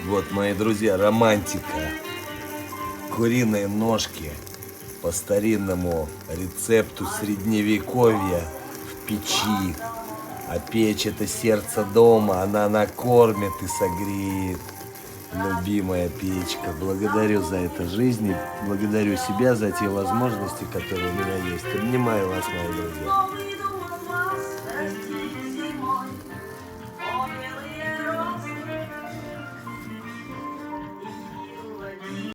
Вот, мои друзья, романтика. Куриные ножки по старинному рецепту средневековья в печи. А печь — это сердце дома, она накормит и согреет. Любимая печка. Благодарю за это жизнь и благодарю себя за те возможности, которые у меня есть. Обнимаю вас, мои друзья.